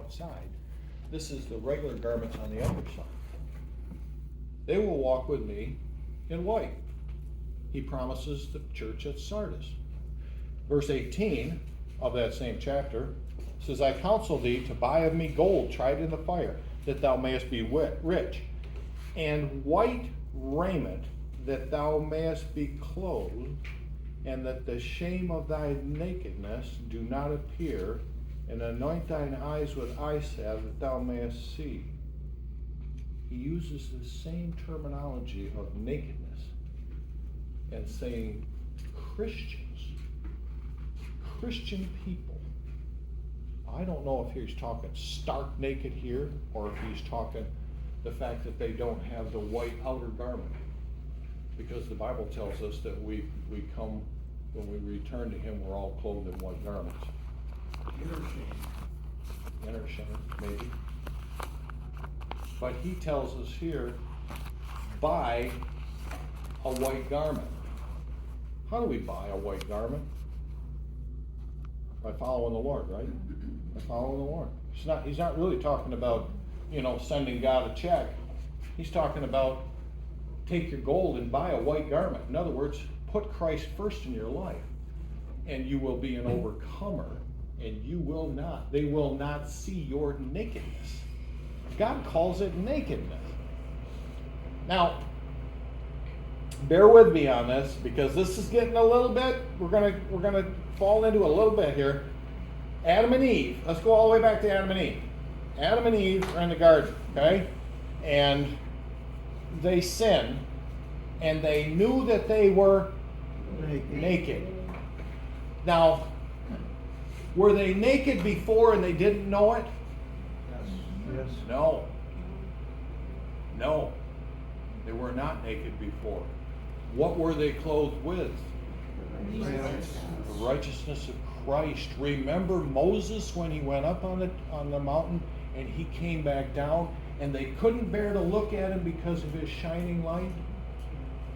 outside. This is the regular garments on the other side. They will walk with me in white. He promises the church at Sardis. Verse 18 of that same chapter says, I counsel thee to buy of me gold tried in the fire, that thou mayest be rich, and white raiment, that thou mayest be clothed, and that the shame of thy nakedness do not appear, and anoint thine eyes with eye salve, that thou mayest see. He uses the same terminology of nakedness and saying Christian people. I don't know if he's talking stark naked here, or if he's talking the fact that they don't have the white outer garment. Because the Bible tells us that we come, when we return to him, we're all clothed in white garments. Inner shame, maybe. But he tells us here, buy a white garment. How do we buy a white garment? By following the Lord, right? By following the Lord. He's not really talking about, sending God a check. He's talking about take your gold and buy a white garment. In other words, put Christ first in your life, and you will be an overcomer, and they will not see your nakedness. God calls it nakedness. Now, bear with me on this, because this is getting a little bit, we're gonna fall into a little bit here. Adam and Eve. Let's go all the way back to Adam and Eve. Adam and Eve are in the garden, okay? And they sinned, and they knew that they were naked. Now, were they naked before and they didn't know it? Yes. No. They were not naked before. What were they clothed with? The righteousness of Christ. Remember Moses when he went up on the mountain and he came back down, and they couldn't bear to look at him because of his shining light?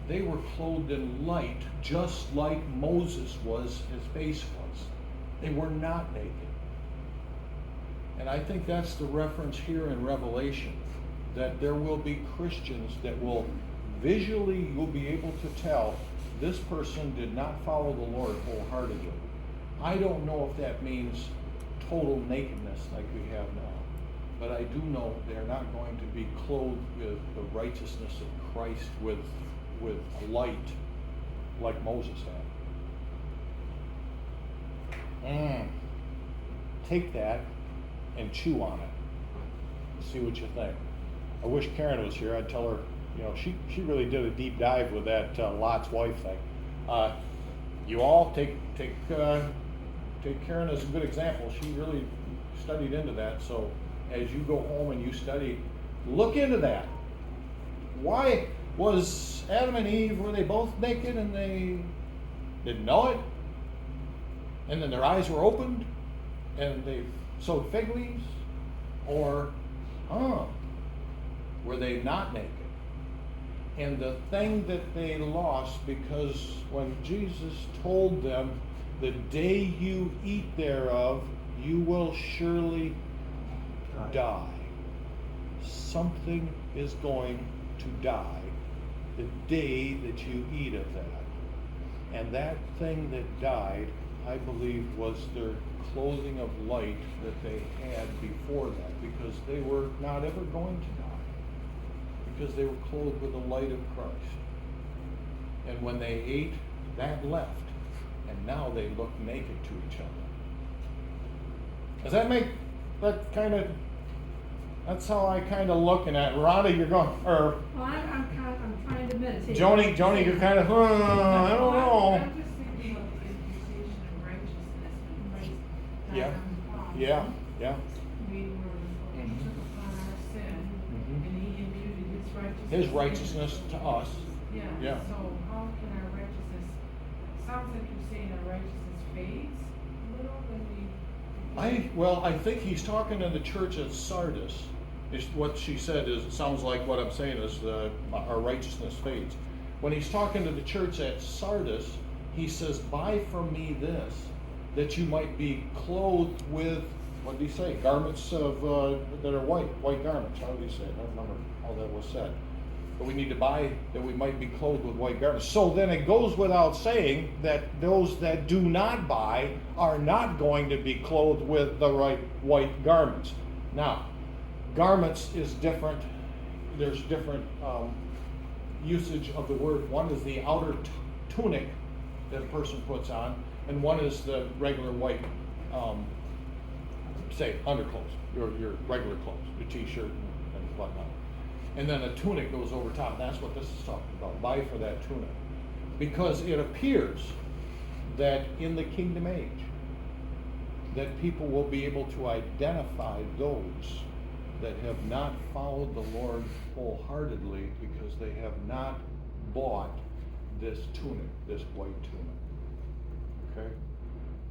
They were clothed in light, just like Moses was, his face was. They were not naked. And I think that's the reference here in Revelation, that there will be Christians that will visually, you'll be able to tell this person did not follow the Lord wholeheartedly. I don't know if that means total nakedness like we have now, but I do know they're not going to be clothed with the righteousness of Christ with light like Moses had. Take that and chew on it. See what you think. I wish Karen was here. I'd tell her, she really did a deep dive with that Lot's wife thing. You all take Karen as a good example. She really studied into that. So as you go home and you study, look into that. Why was Adam and Eve, were they both naked and they didn't know it? And then their eyes were opened and they sowed fig leaves? Or, were they not naked? And the thing that they lost, because when Jesus told them, the day you eat thereof, you will surely die. Something is going to die the day that you eat of that. And that thing that died, I believe, was their clothing of light that they had before that, because they were not ever going to die, because they were clothed with the light of Christ. And when they ate, that left, and now they look naked to each other. Does that make that kind of? That's how I kind of looking at it. Rhonda, you're going, or Well, I'm trying to meditate. Joni, you're kind of, I don't know. I'm just thinking of the imputation of righteousness when Christ died Yeah. on the cross. Yeah. He took upon our sin, Mhm. and he imputed his righteousness. His righteousness to us. Yeah. So how can our righteousness? Sounds like you're saying our righteousness fades a little when we. I think he's talking to the church at Sardis. Is what she said is, it sounds like what I'm saying is our righteousness fades. When he's talking to the church at Sardis, he says, buy from me this, that you might be clothed with what did he say? Garments of, that are white garments. How did he say it? I don't remember how that was said. But we need to buy that we might be clothed with white garments. So then it goes without saying that those that do not buy are not going to be clothed with the right white garments. Now, garments is different. There's different usage of the word. One is the outer tunic that a person puts on, and one is the regular white, say, underclothes, your regular clothes, your t-shirt and whatnot. And then a tunic goes over top. That's what this is talking about. Buy for that tunic. Because it appears that in the kingdom age, that people will be able to identify those that have not followed the Lord wholeheartedly because they have not bought this tunic, this white tunic. Okay?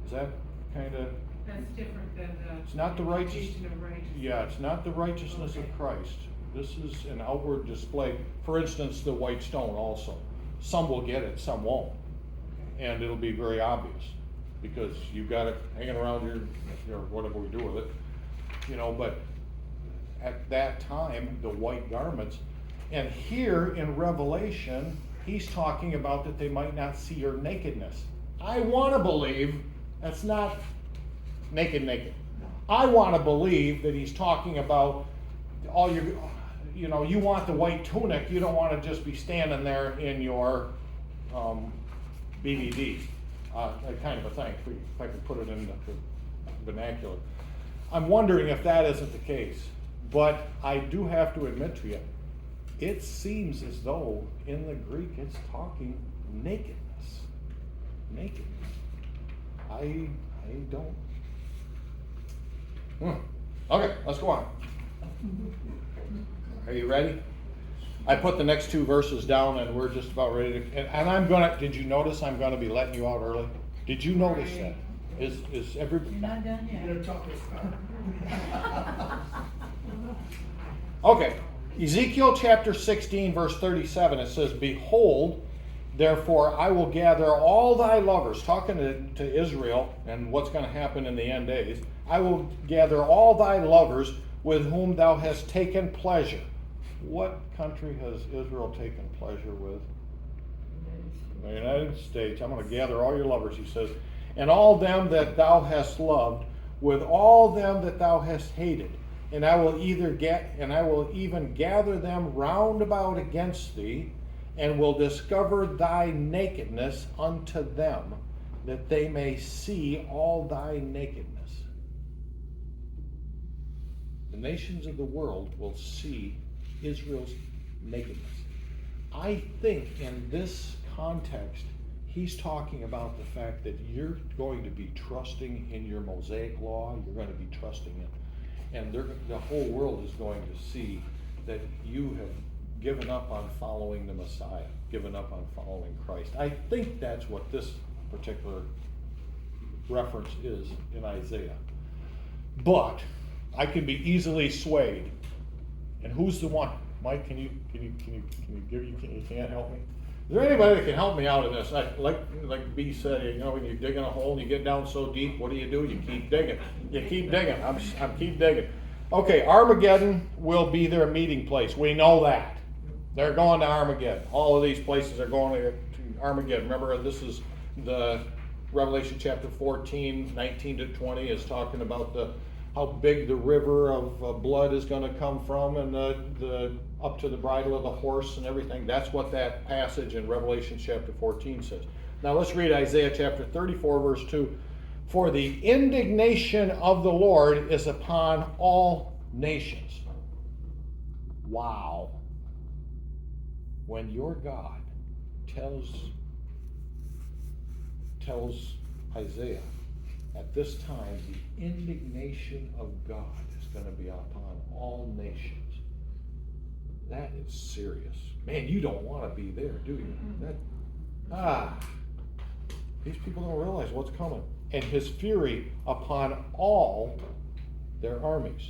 Is that kind of... That's different than the. It's not the righteous. imputation of righteousness. Yeah, it's not the righteousness of Christ. This is an outward display. For instance, the white stone also. Some will get it, some won't. And it'll be very obvious because you've got it hanging around your whatever we do with it. You know, but at that time, the white garments. And here in Revelation, he's talking about that they might not see your nakedness. I want to believe that's not naked. I want to believe that he's talking about all your, you know, you want the white tunic, you don't want to just be standing there in your BDD, that kind of a thing, if I could put it in the vernacular. I'm wondering if that isn't the case, but I do have to admit to you, it seems as though in the Greek it's talking nakedness. I don't. Okay, let's go on. Are you ready? I put the next two verses down and we're just about ready to, and I'm gonna, did you notice I'm gonna be letting you out early? Did you notice that? Is everybody? You're not done yet. You're talking about. Okay, Ezekiel chapter 16 verse 37, it says, "Behold, therefore I will gather all thy lovers," talking to Israel and what's going to happen in the end days. "I will gather all thy lovers with whom thou hast taken pleasure." What country has Israel taken pleasure with? The United States. "I'm going to gather all your lovers," he says, "and all them that thou hast loved, with all them that thou hast hated. And I will even gather them round about against thee, and will discover thy nakedness unto them, that they may see all thy nakedness." The nations of the world will see Israel's nakedness. I think in this context, he's talking about the fact that you're going to be trusting in your Mosaic law, you're going to be trusting in, and the whole world is going to see that you have given up on following the Messiah, given up on following Christ. I think that's what this particular reference is in Isaiah. But I can be easily swayed. And who's the one? Mike, can you can't help me? Is there anybody that can help me out of this? Like B said, you know, when you're digging a hole and you get down so deep, what do? You keep digging. You keep digging. I'm keep digging. Okay, Armageddon will be their meeting place. We know that. They're going to Armageddon. All of these places are going to Armageddon. Remember, this is the Revelation chapter 14, 19 to 20 is talking about how big the river of blood is going to come from, and the up to the bridle of the horse and everything. That's what that passage in Revelation chapter 14 says. Now let's read Isaiah chapter 34 verse 2. "For the indignation of the Lord is upon all nations." Wow. When your God tells Isaiah, at this time, the indignation of God is going to be upon all nations. That is serious. Man, you don't want to be there, do you? These people don't realize what's coming. "And his fury upon all their armies.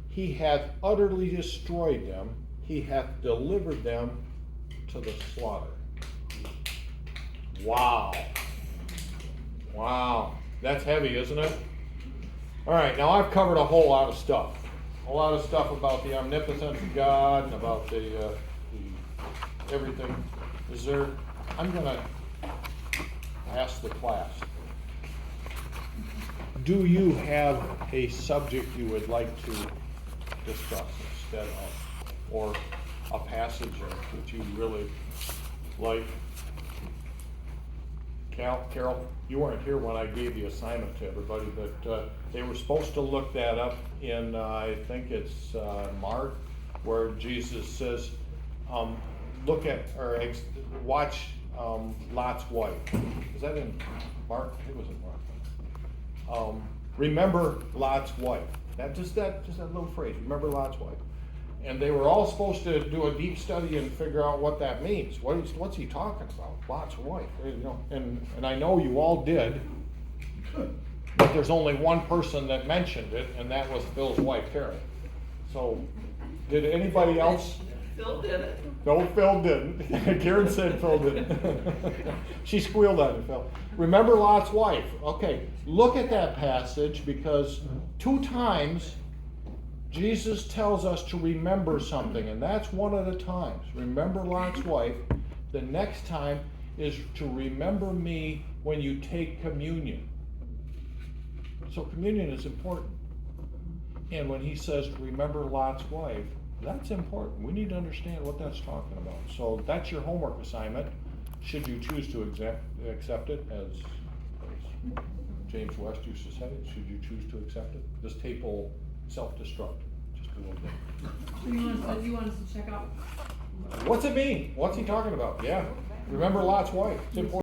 He hath utterly destroyed them. He hath delivered them to the slaughter." Wow. Wow. That's heavy, isn't it? All right, now I've covered a whole lot of stuff. A lot of stuff about the omnipotence of God and about the everything. I'm gonna ask the class, do you have a subject you would like to discuss instead of, or a passage that you really like? Carol, you weren't here when I gave the assignment to everybody, but they were supposed to look that up in, I think it's Mark, where Jesus says, look at, or watch Lot's wife. Is that in Mark? It was in Mark. Remember Lot's wife. Just that little phrase, remember Lot's wife. And they were all supposed to do a deep study and figure out what that means. What's he talking about? Lot's wife, you know. And I know you all did, but there's only one person that mentioned it, and that was Phil's wife, Karen. So, did anybody else? Phil did it. No, Phil didn't. Karen said Phil didn't. She squealed on it, Phil. Remember Lot's wife. Okay, look at that passage, because 2 times Jesus tells us to remember something, and that's one of the times. Remember Lot's wife. The next time is to remember me when you take communion. So communion is important. And when he says, remember Lot's wife, that's important. We need to understand what that's talking about. So that's your homework assignment, should you choose to accept it, as James West used to say, should you choose to accept it. This tape will self-destruct, just a little bit. So you want us to check out? What's it mean? What's he talking about? Yeah. Remember Lot's wife. It's important.